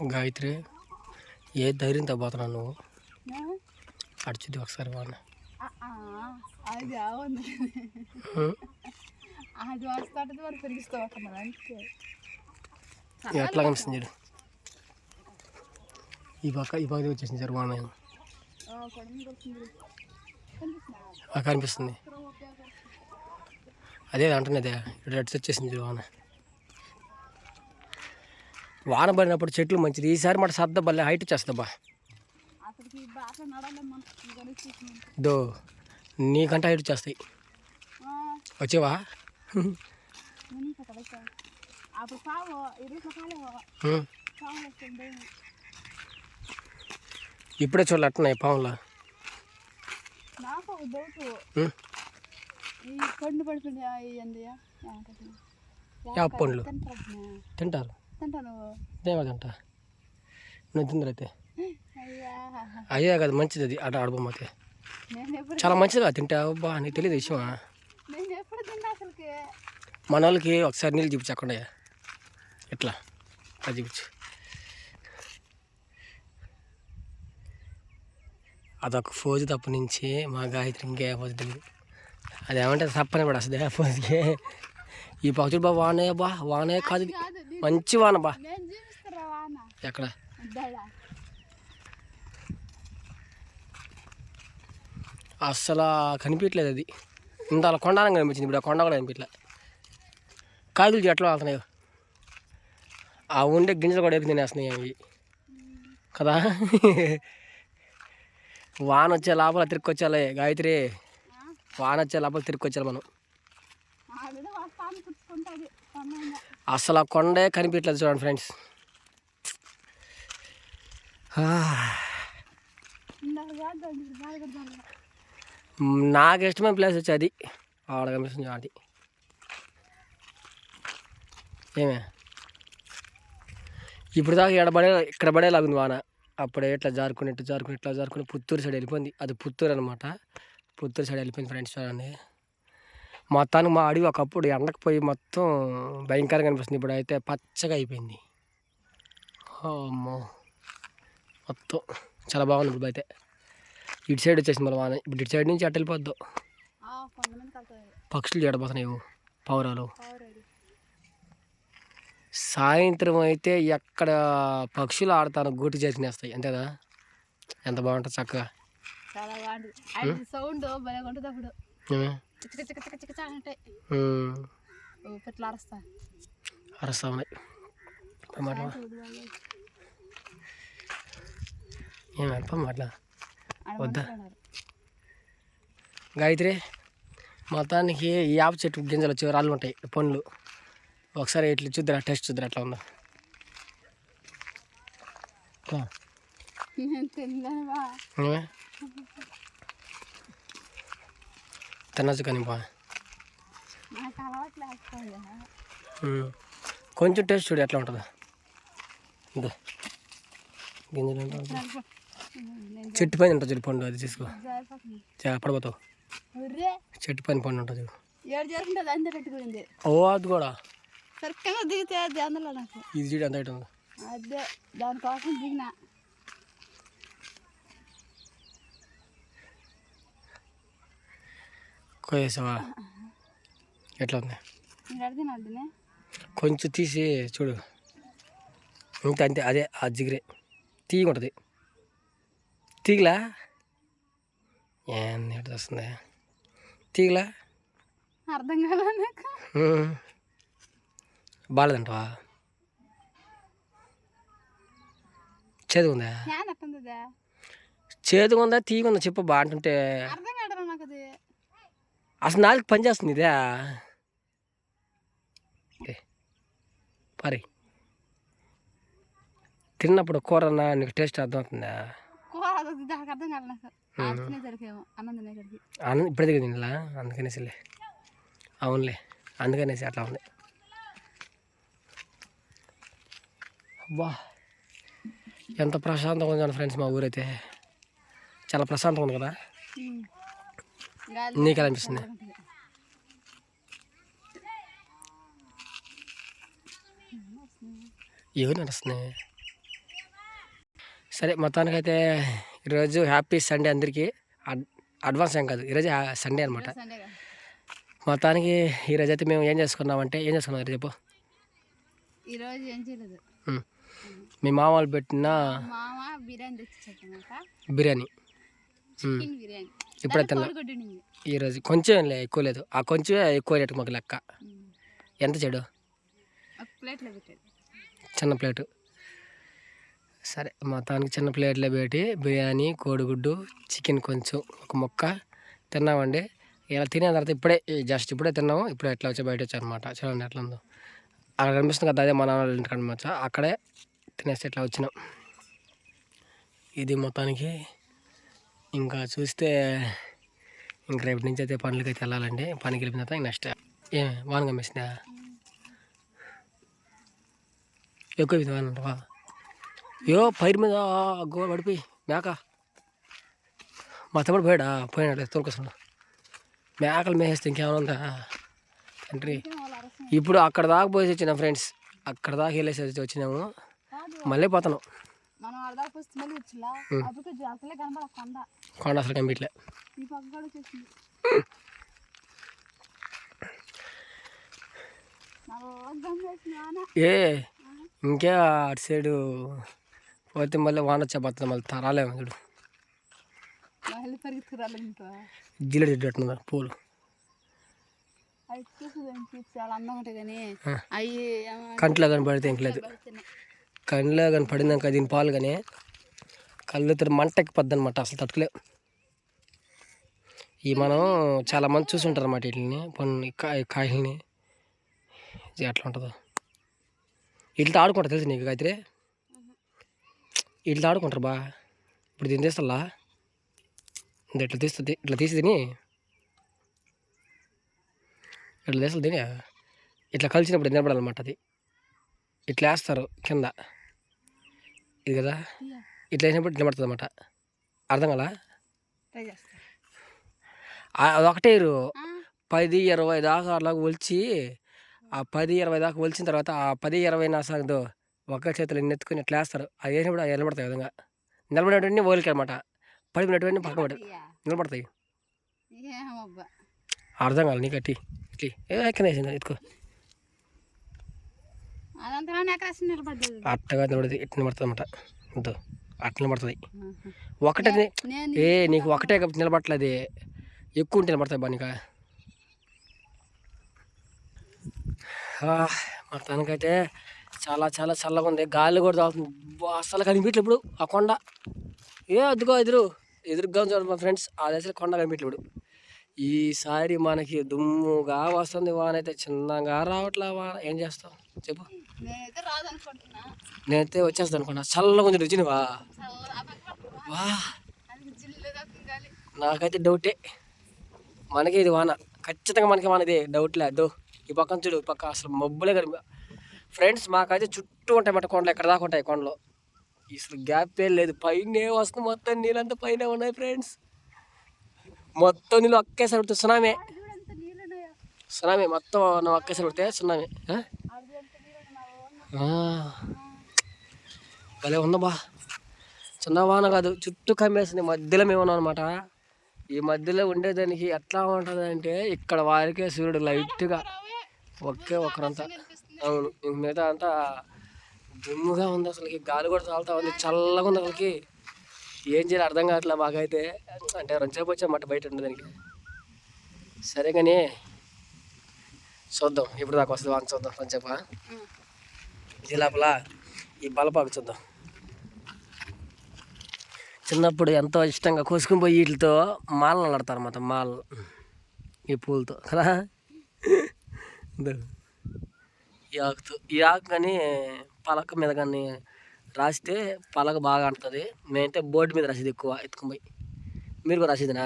గాయత్రి ఏ ధైర్యంతో పోతున్నావు నువ్వు? అడిచిద్ది ఒకసారి వాన ఎట్లా కనిపిస్తుంది చూడు. ఈ పక్క వచ్చేసింది సార్ వాన కనిపిస్తుంది. అదే అంటున్నదే రెడ్స్ వచ్చేసింది చూడు. వాన పడినప్పుడు చెట్లు మంచిది. ఈసారి మాట సర్ద బల్లే హైట్ వచ్చేస్తుందబ్బా. దో నీకంటే హైట్ వచ్చేస్తాయి. వచ్చేవా? ఇప్పుడే చూడాలి అట్టున్నాయి పాములా. పండ్లు తింటారు. ఏమో తింటా నేను తిందరు అయితే అయ్యే కదా మంచిది. అది అట ఆడబొమ్మకి చాలా మంచిది కదా తింటా. బా నీకు తెలియదు విషయమా? మన వాళ్ళకి ఒకసారి నీళ్ళు చూపించకుండా ఎట్లా అది చూపించు. అదొక ఫోజు తప్ప నుంచి మా గాయత్రి ఇంకే ఫోజు తెలియదు. అది ఏమంటే తప్పని కూడా వస్తుంది ఆ ఫోజుకి. ఈ పక్షులు బా వానే కాదు మంచి వాన బా. ఎక్కడ అస్సలు కనిపించలేదు. అది ఇంత అలా కొండనంగా కనిపించింది. ఇప్పుడు ఆ కొండ కూడా కనిపించలే. కాయలు చెట్లు వెళ్తున్నాయి. ఆ ఉండే గింజలు కూడా ఎక్కి తినేస్తున్నాయి అవి కదా. వాన వచ్చే లోపల తిరుక్కొచ్చాలి గాయత్రి. వాన వచ్చే లోపల తిరుక్కొచ్చాలి మనం. అసలు ఆ కొండే కనిపించలేదు చూడండి ఫ్రెండ్స్. నాకు ఇష్టమైన ప్లేస్ వచ్చి అది ఆడ కనిపిస్తుంది. అది ఏమే ఇప్పుడు దాకా ఇక్కడ పడేలాగుంది వాన. అప్పుడే ఇట్లా జారుకుని ఇట్లా జారుకుని పుత్తూరు సైడ్ వెళ్ళిపోయింది. అది పుత్తూరు అనమాట. పుత్తూరు సైడ్ వెళ్ళిపోయింది ఫ్రెండ్స్ చూడండి. మొత్తానికి మా అడవి ఒకప్పుడు ఎండకు పోయి మొత్తం భయంకరంగా కనిపిస్తుంది. ఇప్పుడు అయితే పచ్చగా అయిపోయింది. అమ్మో మొత్తం చాలా బాగుంది. ఇప్పుడు అయితే ఇటు సైడ్ వచ్చేసింది మన వాన. ఇప్పుడు ఇటు సైడ్ నుంచి అటు వెళ్ళిపోద్దు. పక్షులు చెడపోతున్నాయి పావురాలు. సాయంత్రం అయితే ఎక్కడ పక్షులు ఆడతాను గూటి చేసినేస్తాయి అంతేదా. ఎంత బాగుంటుంది చక్కగా. అరస్తా ఉన్నాయి. ఏమప్ప మాట్లా వద్దా గాయత్రి. మొత్తానికి యాప చెట్టు గింజలు వచ్చి రాళ్ళు ఉంటాయి పండ్లు. ఒకసారి ఇట్లా చూద్దరా టెస్ట్ చూద్దరా ఎట్లా ఉందో. తినచ్చు కానీ బా కొంచెం టేస్ట్ చూడు ఎట్లా ఉంటుందా. గింజలు చెట్టు పైన ఉంటుంది చూడు పండు. అది తీసుకో పడిపోతావు. చెట్టు పైన పండు ఉంటుంది. ఓ అది కూడా ఇది చూడు ఎంత అవుతుంది. దానికోసం దిగిన కోసేసావా? ఎట్లా ఉంది? కొంచెం తీసి చూడు. ఇంత అంతే. అదే ఆ జిగిరే తీగ ఉంటుంది. తీగలా ఏంది ఎట్లా వస్తుంది తీగలా అర్థం కాలే. బాగాలేదంటవా? చేదుగా ఉందా? చేదుగా ఉందా తీగ ఉందా చెప్పు బాగుంటుంటే. అసలు నాలుగు పని చేస్తుంది ఇదే పరి. తిన్నప్పుడు కూర నీకు టేస్ట్ అర్థమవుతుందా? ఇప్పుడే దిగి తినలా అందుకనేసిలే. అవునులే అందుకనేసి అట్లా ఉంది. అబ్బా ఎంత ప్రశాంతంగా ఉంది ఫ్రెండ్స్. మా ఊరైతే చాలా ప్రశాంతంగా ఉంది కదా. నీకు ఎలా అనిపిస్తుంది? ఎవరు నడుస్తున్నాయి? సరే మొత్తానికైతే ఈరోజు హ్యాపీ సండే అందరికీ. అడ్వాన్స్ ఏం కాదు, ఈరోజు సండే అనమాట. సండే కదా. మొత్తానికి ఈరోజు అయితే మేము ఏం చేసుకున్నామంటే చెప్పు. ఈరోజు ఏం చేయలేదు. మీ మామ వాళ్ళు పెట్టిన మామ బిర్యానీ తెచ్చిచ్చారనమాట. బిర్యానీ చికెన్ బిర్యానీ ఇప్పుడే తిన్నా. కోడిగుడ్డు ఉండింది. ఈరోజు కొంచెం ఎక్కువ లేదు, ఆ కొంచెమే ఎక్కువ రేటు మాకు లెక్క. ఎంత చెడు ఒక ప్లేట్లో పెట్టాడు, చిన్న ప్లేటు. సరే మొత్తానికి చిన్న ప్లేట్లో పెట్టి బిర్యానీ, కోడిగుడ్డు, చికెన్ కొంచెం ఒక ముక్క తిన్నామండి. ఇలా తినే తర్వాత ఇప్పుడే తిన్నాము. ఇప్పుడు ఎట్లా వచ్చి బయట వచ్చారనమాట. చూడండి ఎట్లా ఉందో అక్కడ కనిపిస్తుంది కదా, అదే మా నాన్న వాళ్ళ ఇంటికాడ అనమాట. అక్కడే తినేసి ఇట్లా వచ్చినాం. ఇది మొత్తానికి ఇంకా చూస్తే ఇంక రేపటి నుంచి అయితే పనులకి అయితే వెళ్ళాలండి. పనికి వెళ్ళిన తర్వాత నెక్స్ట్ వాన కమ్మేసిందా? ఎక్కువ వాన అంటావా? పైరు మీద గోడ పడిపోయి మేక మా తమ్ముడు పోయినట్లేదు తోలుకొస్తున్నాడు. మేకలు మేసేస్తే ఇంకేమైనా ఉందా తండ్రి? ఇప్పుడు అక్కడ దాకా పోసి వచ్చినా ఫ్రెండ్స్, అక్కడ దాకా వెళ్ళేసి వచ్చినాము. మళ్ళీ పోతాను. మనం అర్ధాకు వస్తే మళ్ళీ వచ్చిలా అప్పుడు అసలే కనబడ కొండ అసలు కనిపించలే. ఈ పక్క కూడా వచ్చేసింది. ఇంకే అటు సైడు పోతే మళ్ళీ వాన వచ్చేపోతుంది. మళ్ళీ రాలేము చూడు. మళ్ళీ పరిగెత్తుకురాలి. ఇంకా జిల్లెడు చెట్టు పూలు అవి చూసి చాలా అందంగా ఉంటాయి కానీ అవి కంట్లో కానీ పడితే ఇంకలేదు. కళ్ళలో కానీ పడిందాక దీని పాలు కానీ కళ్ళుతో మంటకి పద్దు అనమాట. అసలు తట్టుకోలేవు. మనం చాలామంది చూసుంటారు అన్నమాట వీటిని, కొన్ని కాయల్ని. ఎట్లా ఉంటుందో వీటితో ఆడుకుంటారు తెలుసు నీకు గాయత్రి? వీటితో ఆడుకుంటారు బా. ఇప్పుడు దీన్ని తీస్తా, ఇట్లా తీస్తుంది, ఇట్లా తీసి తిని ఇట్లా తీస్తుంది తిని ఇట్లా కలిసినప్పుడు నిలబడాలన్నమాట. అది ఇట్లా వేస్తారు కింద, ఇది కదా, ఇట్లా వేసినప్పుడు నిలబడుతుంది అన్నమాట. అర్థం కదా? అదొకటే 10-20 దాకా అలా ఒలిచి, ఆ 10-20 దాకా ఒలిచిన తర్వాత ఆ 10-20 నాసాగదో ఒక్క చేతులు నెత్తుకుని ఇట్లా వేస్తారు. అది వేసినప్పుడు అవి నిలబడతాయి విధంగా. నిలబడినటువంటి ఓలికి అనమాట. పడిపోయినటువంటి పక్కన పడి నిలబడతాయి. అర్థం కాదు నీకు? అట్టి ఇట్లా ఎక్కడ వేసింది ఎత్తుకో. అట్టగా నిలబడేది, ఇట్లా నిలబడుతుంది అనమాట. వద్దు అట్లా నిలబడుతుంది. ఒకటే నీకు ఒకటే కాబట్టి నిలబడట్లేదు, ఎక్కువ ఉంటే నిలబడతాయి బా నీకు. మొత్తానికైతే చాలా చాలా చల్లగా ఉంది. గాలి కూడా తాగుతుంది. అసలు కనిపించలేదు ఇప్పుడు ఆ కొండ. అదిగో ఎదురుగా చూడండి మా ఫ్రెండ్స్, ఆ దశలో కొండ కనిపించలేదు. ఈసారి మనకి దుమ్ముగా వస్తుంది వాన అయితే, చిన్నగా రావట్లే వాన. ఏం చేస్తాం చెప్పు? నేనైతే వచ్చేస్తాను అనుకున్నా. చల్లగా కొంచెం రుచినివా వా. నాకైతే డౌటే, మనకి ఇది వాన ఖచ్చితంగా, మనకి వాన ఇది డౌట్ లేదు. ఈ పక్కన చూడు, పక్క అసలు మబ్బులే కనిపి ఫ్రెండ్స్. మాకైతే చుట్టూ ఉంటాయి అన్నమాట కొండలు, ఎక్కడ దాకా ఉంటాయి కొండలు. అసలు గ్యాప్ ఏం లేదు. పైన వస్తుంది మొత్తం, నీళ్ళంతా పైన ఉన్నాయి ఫ్రెండ్స్. మొత్తం నీళ్ళు ఒకేసారి పడితే సునామీ మొత్తం నువ్వు ఒకేసారి పడితే సునామీ. భలే ఉందా బా. చిన్న వాన కాదు, చుట్టూ కమ్మేసింది. మధ్యలో మేము ఉన్నాం అనమాట. ఈ మధ్యలో ఉండేదానికి ఎట్లా ఉంటుంది అంటే, ఇక్కడ వారికే సూర్యుడు లైట్గా ఒకరంతా. అవును, ఇంక మిగతా అంతా దుమ్ముగా ఉంది. అసలుకి గాలి కూడా తాగుతా ఉంది, చల్లగా ఉంది. అసలుకి ఏం చేయాలి అర్థం కావట్లే మాకైతే. అంటే రెండుసేపు వచ్చామన్నమాట బయట ఉండేదానికి. సరే కానీ చూద్దాం ఇప్పుడు దాకా వస్తుంది వాంగ్. చూద్దాం కొంచెంసేపు ఈ లోపల ఈ బలపాకు చూద్దాం. చిన్నప్పుడు ఎంతో ఇష్టంగా కోసుకుని పోయి వీటితో మాలలు నడతారు అన్నమాట. మాలలు ఈ పూలతో కదా. ఈ ఆకు కానీ పలక మీద కానీ రాస్తే పలక బాగా అంటుంది. మేమైతే బోర్డు మీద రాసేది ఎక్కువ ఎత్తుకుని పోయి. మీరు కూడా రాసేదినా?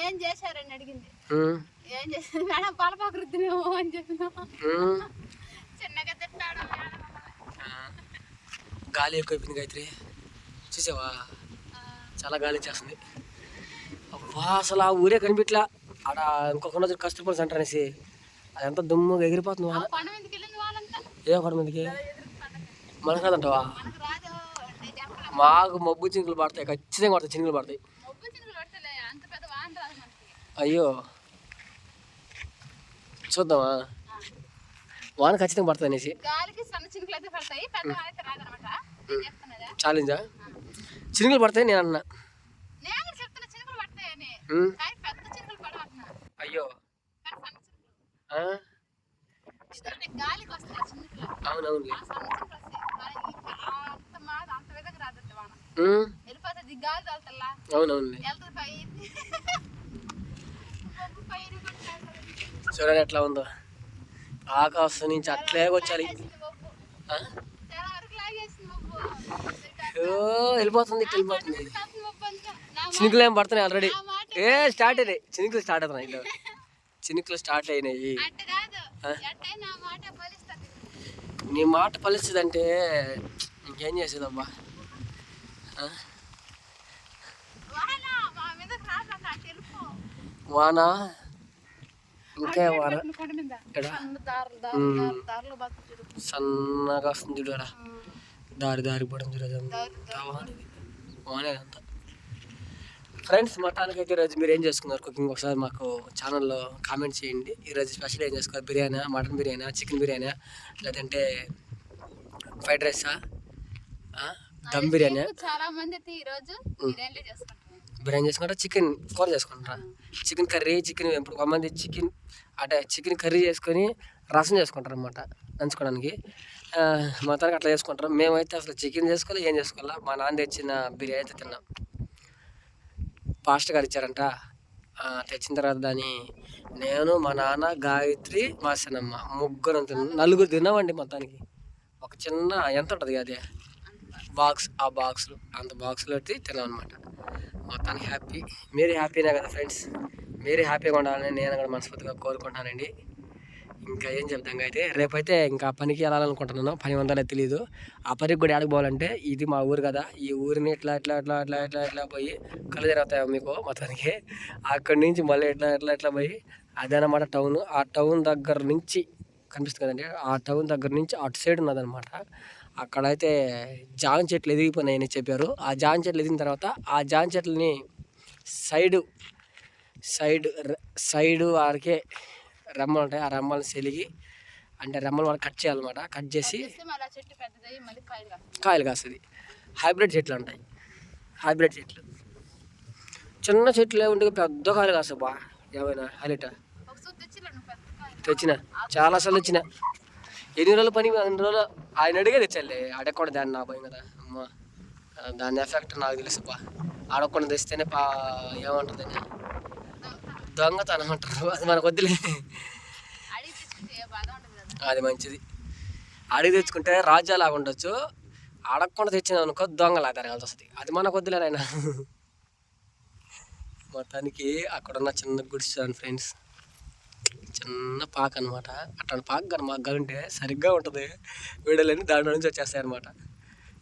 ఏం చేశారని అడిగింది. ఏం చేశారు మేడం? పాలపాకు రుద్దినేమో అని చెప్పినా. చిన్నగా తిట్టాడు. గాలి ఎక్కువైపోయింది గాయత్రి, చూసావా? చాలా గాలి చేస్తుంది. అబ్బా అసలు ఆ ఊరే కనిపించలా. ఆడ ఇంకొక రోజు కష్టపడి సెంటర్ అనేసి అదంతా దుమ్ముగా ఎగిరిపోతుంది. ఏ కొండ మీదకి మనకు రాదంటావా? మనకు రాదు నేను చెప్పలే. మాకు మబ్బు చినుకులు పడతాయి, ఖచ్చితంగా పడతాయి, చినుకులు పడతాయి. మబ్బు చినుకులు పడతలే, అంత పెద్ద వాన రాదు మనకి. అయ్యో చూద్దామా, వాన ఖచ్చితంగా పడుతుంది అనేసి. గాలికి సన్న చినుకులు అయితే పడతాయి, పెద్ద వాన అయితే రాదనమాట. నేను చెప్తున్నదా ఛాలెంజా? చినుకులు పడతాయి నేను అన్నా. నేను కూడా చెప్తున్నా చినుకులు పడతాయని, కానీ పెద్ద చినుకులు పడవన్నా. అయ్యో కానీ సన్న చినుకులు అంటే గాలికి వస్తాయి చినుకులు. అవునవును. ఆ సన్న చినుకులు వస్తాయి, అంత మాది అంత విధంగా రాదంట వాన. వెళ్ళిపోతుంది గాలి తోలుతల్లా, అవునవును. వెళ్తుంది పైన చూడండి ఎట్లా ఉందో, ఆకాశం నుంచి అట్లే వచ్చాలి. వెళ్ళిపోతుంది, ఇట్లా వెళ్ళిపోతుంది. చినుకులు ఏం పడుతున్నాయి ఆల్రెడీ. స్టార్ట్ అయినాయి చినుకులు, స్టార్ట్ అవుతున్నాయి ఇట్లా, చినుకులు స్టార్ట్ అయినాయి. నీ మాట ఫలిస్తుంది అంటే ఇంకేం చేసేదబ్బా. వాన ఇంకా వాన సన్నగా వస్తుంది చూడరా, దారి దారి పడడం చూడదంతా వానే అంతా. ఫ్రెండ్స్ మొత్తానికి అయితే ఈరోజు మీరు ఏం చేసుకున్నారు కుకింగ్ ఒకసారి మాకు ఛానల్లో కామెంట్ చేయండి. ఈరోజు స్పెషల్ ఏం చేసుకున్నారు? బిర్యానీ, మటన్ బిర్యానీ, చికెన్ బిర్యానీ, లేదంటే ఫ్రైడ్ రైసా, దమ్ బిర్యానీ? చాలా మంది అయితే ఈరోజు బిర్యానీ చేసుకుంటారా, చికెన్ కూర చేసుకుంటారా, చికెన్ కర్రీ, చికెన్ ఇప్పుడు కొంతమంది చికెన్ అంటే చికెన్ కర్రీ చేసుకొని రసం చేసుకుంటారు అనమాట నంచుకోవడానికి. మొత్తానికి అట్లా చేసుకుంటారు. మేమైతే అసలు చికెన్ చేసుకోవాలి, ఏం చేసుకోవాలా, మా నాన్న తెచ్చిన బిర్యానీ అయితే తిన్నాం. పాస్టర్ గారు ఇచ్చారంట, తెచ్చిన తర్వాత దాన్ని నేను, మా నాన్న, గాయత్రి, మా సినమ్మ ముగ్గురు నలుగురు తిన్నామండి. మొత్తానికి ఒక చిన్న ఎంత ఉంటుంది అదే బాక్స్, ఆ బాక్స్లో అంత బాక్స్లో అయితే తిన్నాం అనమాట. మొత్తానికి హ్యాపీ. మీరు హ్యాపీనే కదా ఫ్రెండ్స్? మీరు హ్యాపీగా ఉండాలని నేను కూడా మనస్ఫూర్తిగా కోరుకుంటున్నానండి. ఇంకా ఏం చెప్తాం అయితే, రేపైతే ఇంకా పనికి వెళ్ళాలనుకుంటున్నాను. పని ఉందో తెలియదు. ఆ పనికి కూడా ఆడికి పోవాలంటే, ఇది మా ఊరు కదా, ఈ ఊరిని ఇట్లా ఇట్లా ఇట్లా ఇట్లా ఇట్లా ఇట్లా పోయి కళ్ళు తిరుగుతాయి మీకు మొత్తానికి. అక్కడి నుంచి మళ్ళీ ఇట్లా ఇట్లా ఇట్లా పోయి అదనమాట టౌన్. ఆ టౌన్ దగ్గర నుంచి కనిపిస్తుంది కదండి, ఆ టౌన్ దగ్గర నుంచి అటు సైడ్ ఉన్నదనమాట. అక్కడైతే జామ చెట్లు ఎదిగిపోయినాయని చెప్పారు. ఆ జామ చెట్లు ఎదిగిన తర్వాత ఆ జామ చెట్లని సైడు వారికే రెమ్మలు ఉంటాయి. ఆ రెమ్మలు సెలిగి అంటే రెమ్మలు వాళ్ళు కట్ చేయాలన్నమాట. కట్ చేసి కాయలు కాస్తుంది. హైబ్రిడ్ చెట్లు ఉంటాయి. హైబ్రిడ్ చెట్లు చిన్న చెట్లు ఏముంటే పెద్ద కాయలు కాస్తాయి. బా ఏమైనా హైలైట్ తెచ్చిన చాలాసార్లు వచ్చిన. ఎన్ని రోజులు పని, అన్ని రోజులు ఆయన అడిగే తెచ్చాలి. అడగకుండా దాన్ని నా భయం కదా అమ్మ, దాని ఎఫెక్ట్ నాకు తెలుసు. బా అడగకుండా తెస్తేనే ఏమంటుంది దొంగతనం అంటారు. అది మనకు వద్దులే, అది మంచిది. అడిగి తెచ్చుకుంటే రాజ్యాలాగా ఉండొచ్చు, అడగకుండా తెచ్చిన అనుకో దొంగలా తిరగాల్సి వస్తుంది. అది మనకు వద్దులే నాయన. మొత్తానికి అక్కడున్న చిన్న గుడిసాను ఫ్రెండ్స్, చిన్న పాక అనమాట. అట్లాంటి పాక కానీ మాకు గలుంటే సరిగ్గా ఉంటుంది. వీడియోలన్నీ దాంట్లో నుంచి వచ్చేస్తాయి అనమాట.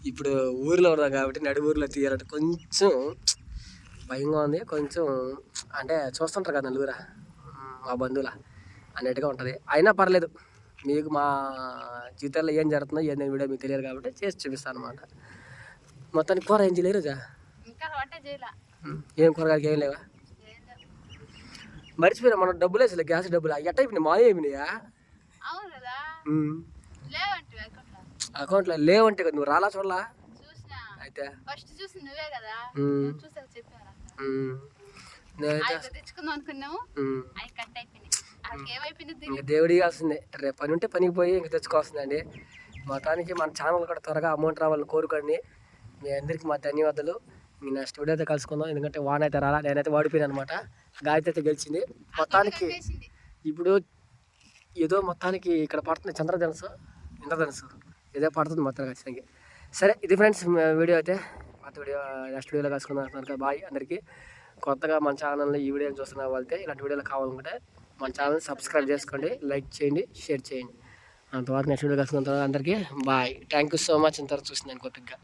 ఇప్పుడు ఊరిలో ఉన్నాం కాబట్టి నడి ఊరిలో తీయాలంటే కొంచెం భయంగా ఉంది. కొంచెం అంటే చూస్తుంటారు కదా నలుగురా మా బంధువుల అన్నట్టుగా ఉంటుంది. అయినా పర్లేదు, మీకు మా జీవితాల్లో ఏం జరుగుతుందో ఏందని వీడియో మీకు తెలియదు కాబట్టి చేసి చూపిస్తాను అనమాట. మొత్తానికి కూర ఏం చేయలేరు రోజా? ఏం కూరగాయలకి ఏం లేవా? మర్చిపోయినా మనం డబ్బులు వేసలే, గ్యాస్ డబ్బులు ఎట్ట అయిపోయినాయి, మాయ అయిపోయినాయా? అకౌంట్లో లేవంటే కదా, నువ్వు రాలా చూడలా? అయితే ఇంకా దేవుడి కావాల్సిందే. రేపు పని ఉంటే పనికి పోయి ఇంకా తెచ్చుకోవాల్సిందండి. మొత్తానికి మన ఛానల్ కూడా త్వరగా అమౌంట్ రావాలని కోరుకోండి. మీ అందరికీ మా ధన్యవాదాలు. మీ నెక్స్ట్ వీడియో అయితే కలుసుకుందాం. ఎందుకంటే వాన అయితే రాలా, నేనైతే వాడిపోయాను అనమాట. గాయత్రి అయితే గెలిచింది. మొత్తానికి ఇప్పుడు ఏదో మొత్తానికి ఇక్కడ పడుతుంది ఇంద్రధనుసు ఏదో పడుతుంది మొత్తం ఖచ్చితంగా. సరే ఇది ఫ్రెండ్స్ వీడియో అయితే, కొత్త వీడియో నెక్స్ట్ వీడియోలో కలుసుకుందాం. బాయ్ అందరికీ. కొత్తగా మన ఛానల్ని ఈ వీడియోని చూస్తున్న వాళ్ళైతే ఇలాంటి వీడియోలు కావాలనుకుంటే మన ఛానల్ని సబ్స్క్రైబ్ చేసుకోండి, లైక్ చేయండి, షేర్ చేయండి. అంతవరకు నెక్స్ట్ వీడియో కలుసుకున్న తర్వాత అందరికీ bye. Thank you so much ఇంతవరకు చూసిందని కొత్తగా.